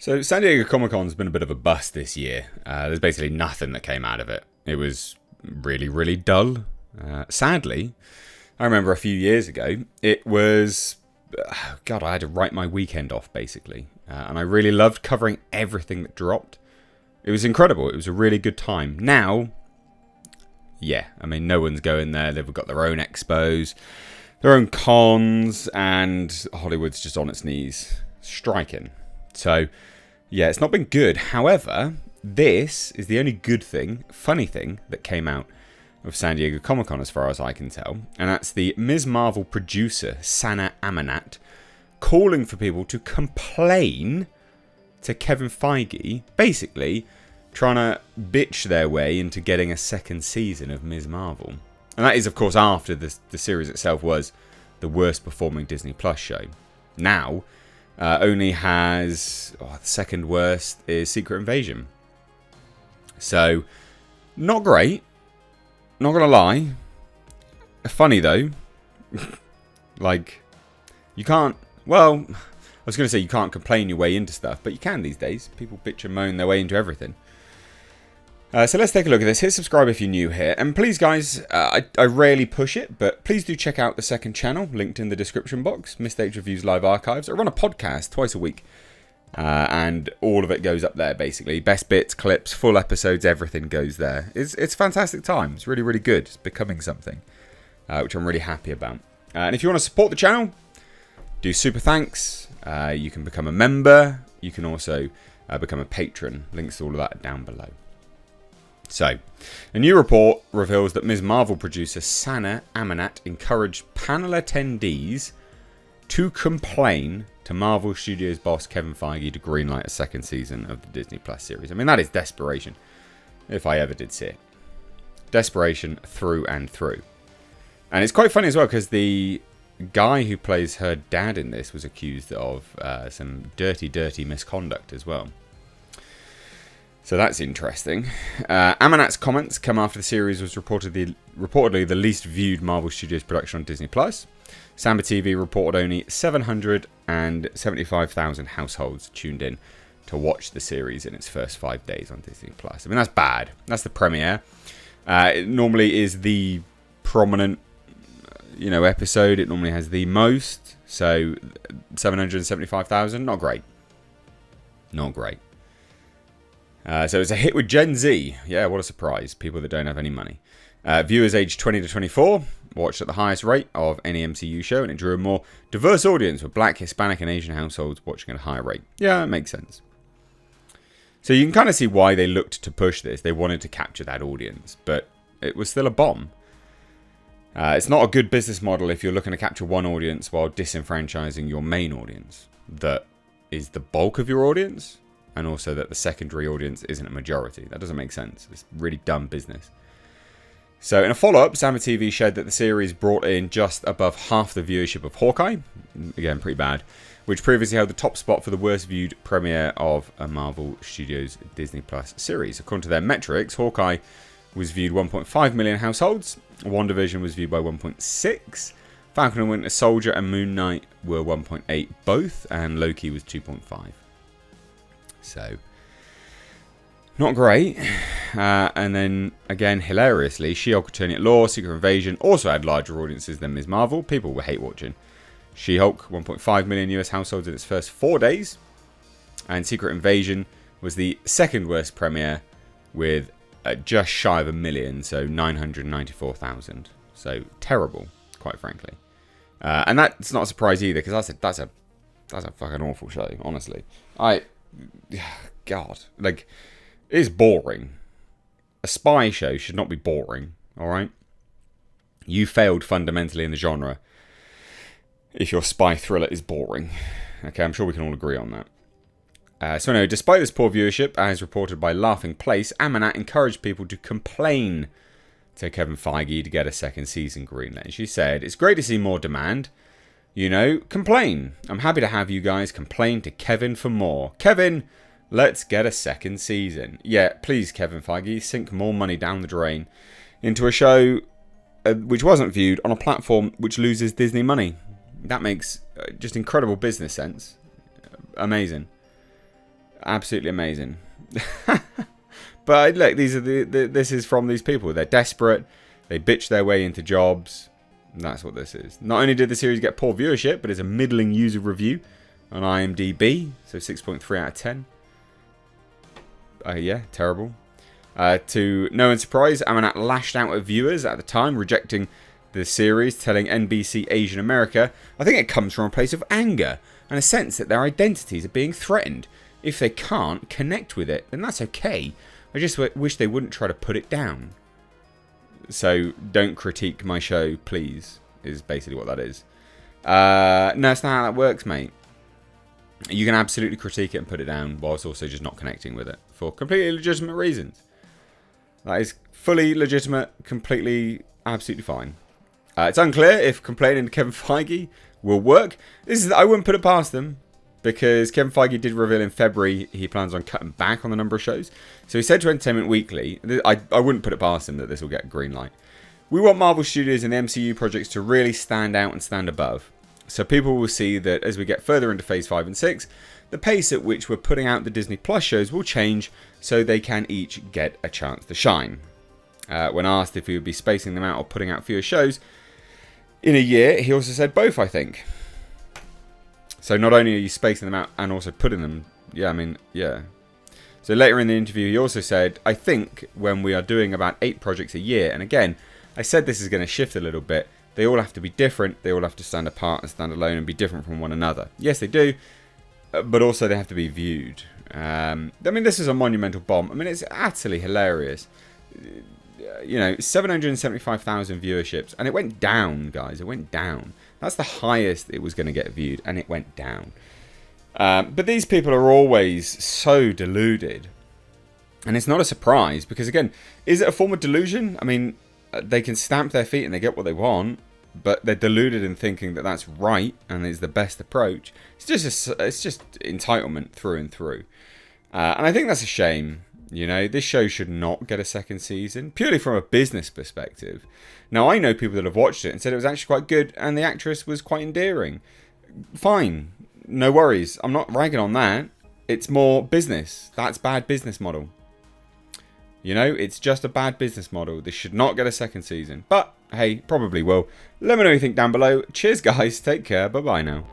So San Diego Comic-Con's been a bit of a bust this year. There's basically nothing that came out of it. It was really, really dull. Sadly, I remember a few years ago, it was... God, I had to write my weekend off, basically. And I really loved covering everything that dropped. It was incredible. It was a really good time. Now, yeah, I mean, no one's going there. They've got their own expos, their own cons, and Hollywood's just on its knees, striking. So... yeah, it's not been good. However, this is the only good thing, funny thing, that came out of San Diego Comic-Con as far as I can tell. And that's the Ms. Marvel producer, Sana Amanat, calling for people to complain to Kevin Feige, basically trying to bitch their way into getting a second season of Ms. Marvel. And that is, of course, after the series itself was the worst performing Disney Plus show. Now... only has... the second worst is Secret Invasion. So, not great. Not gonna lie. Funny though. Like, you can't... well, I was going to say you can't complain your way into stuff, but you can these days. People bitch and moan their way into everything. So let's take a look at this. Hit subscribe if you're new here. And please, guys, I rarely push it, but please do check out the second channel, linked in the description box, Mistakes Reviews Live Archives. I run a podcast twice a week, and all of it goes up there, basically. Best bits, clips, full episodes, everything goes there. It's a fantastic time. It's really, really good. It's becoming something, which I'm really happy about. And if you want to support the channel, do super thanks. You can become a member. You can also become a patron. Links to all of that are down below. So, a new report reveals that Ms. Marvel producer Sana Amanat encouraged panel attendees to complain to Marvel Studios boss Kevin Feige to greenlight a second season of the Disney Plus series. I mean, that is desperation, if I ever did see it. Desperation through and through. And it's quite funny as well, because the guy who plays her dad in this was accused of some dirty, dirty misconduct as well. So that's interesting. Amanat's comments come after the series was reportedly the least viewed Marvel Studios production on Disney+. Samba TV reported only 775,000 households tuned in to watch the series in its first 5 days on Disney+. I mean, that's bad. That's the premiere. It normally is the prominent, episode. It normally has the most. So 775,000, not great. Not great. So it's a hit with Gen Z. Yeah, what a surprise. People that don't have any money. Viewers aged 20 to 24 watched at the highest rate of any MCU show, and it drew a more diverse audience with Black, Hispanic, and Asian households watching at a higher rate. Yeah, that makes sense. So you can kind of see why they looked to push this. They wanted to capture that audience, but it was still a bomb. It's not a good business model if you're looking to capture one audience while disenfranchising your main audience. That is the bulk of your audience. And also that the secondary audience isn't a majority. That doesn't make sense. It's really dumb business. So in a follow-up, Samba TV showed that the series brought in just above half the viewership of Hawkeye. Again, pretty bad. Which previously held the top spot for the worst viewed premiere of a Marvel Studios Disney Plus series. According to their metrics, Hawkeye was viewed 1.5 million households. WandaVision was viewed by 1.6. Falcon and Winter Soldier and Moon Knight were 1.8 both. And Loki was 2.5. So, not great. And then, again, hilariously, She-Hulk Attorney at Law, Secret Invasion also had larger audiences than Ms. Marvel. People were hate watching. She-Hulk, 1.5 million US households in its first 4 days. And Secret Invasion was the second worst premiere with just shy of 1 million, so 994,000. So, terrible, quite frankly. And that's not a surprise either, because that's a fucking awful show, honestly. God, like, it's boring. A spy show should not be boring, alright? You failed fundamentally in the genre if your spy thriller is boring. Okay, I'm sure we can all agree on that. So anyway, despite this poor viewership, as reported by Laughing Place, Amanat encouraged people to complain to Kevin Feige to get a second season greenlit. And she said, "It's great to see more demand. Complain. I'm happy to have you guys complain to Kevin for more. Kevin, let's get a second season. Yeah, please, Kevin Feige, sink more money down the drain into a show which wasn't viewed on a platform which loses Disney money. That makes just incredible business sense. Amazing. Absolutely amazing. But look, these are this is from these people. They're desperate. They bitch their way into jobs. That's what this is. Not only did the series get poor viewership, but it's a middling user review on IMDb. So 6.3 out of 10. Yeah, terrible. To no one's surprise, Amanat lashed out at viewers at the time, rejecting the series, telling NBC Asian America, "I think it comes from a place of anger and a sense that their identities are being threatened. If they can't connect with it, then that's okay. I just wish they wouldn't try to put it down." So, don't critique my show, please, is basically what that is. No, that's not how that works, mate. You can absolutely critique it and put it down, whilst also just not connecting with it for completely legitimate reasons. That is fully legitimate, completely, absolutely fine. It's unclear if complaining to Kevin Feige will work. I wouldn't put it past them, because Kevin Feige did reveal in February he plans on cutting back on the number of shows. So he said to Entertainment Weekly, I wouldn't put it past him that this will get a green light. "We want Marvel Studios and the MCU projects to really stand out and stand above. So people will see that as we get further into Phase 5 and 6, the pace at which we're putting out the Disney Plus shows will change so they can each get a chance to shine." When asked if he would be spacing them out or putting out fewer shows in a year, he also said both, I think. So not only are you spacing them out and also putting them... Yeah, I mean, yeah. So later in the interview, he also said, "I think when we are doing about 8 projects a year," and again, I said this is going to shift a little bit, "they all have to be different, they all have to stand apart and stand alone and be different from one another." Yes, they do, but also they have to be viewed. I mean, this is a monumental bomb. I mean, it's utterly hilarious. 775,000 viewerships, and it went down, guys. It went down. That's the highest it was going to get viewed, and it went down. But these people are always so deluded, and it's not a surprise, because again, is it a form of delusion? I mean, they can stamp their feet and they get what they want, but they're deluded in thinking that that's right and is the best approach. It's just entitlement through and through, and I think that's a shame. This show should not get a second season, purely from a business perspective. Now, I know people that have watched it and said it was actually quite good, and the actress was quite endearing. Fine, no worries. I'm not ragging on that. It's more business. That's bad business model. It's just a bad business model. This should not get a second season. But, hey, probably will. Let me know what you think down below. Cheers, guys. Take care. Bye-bye now.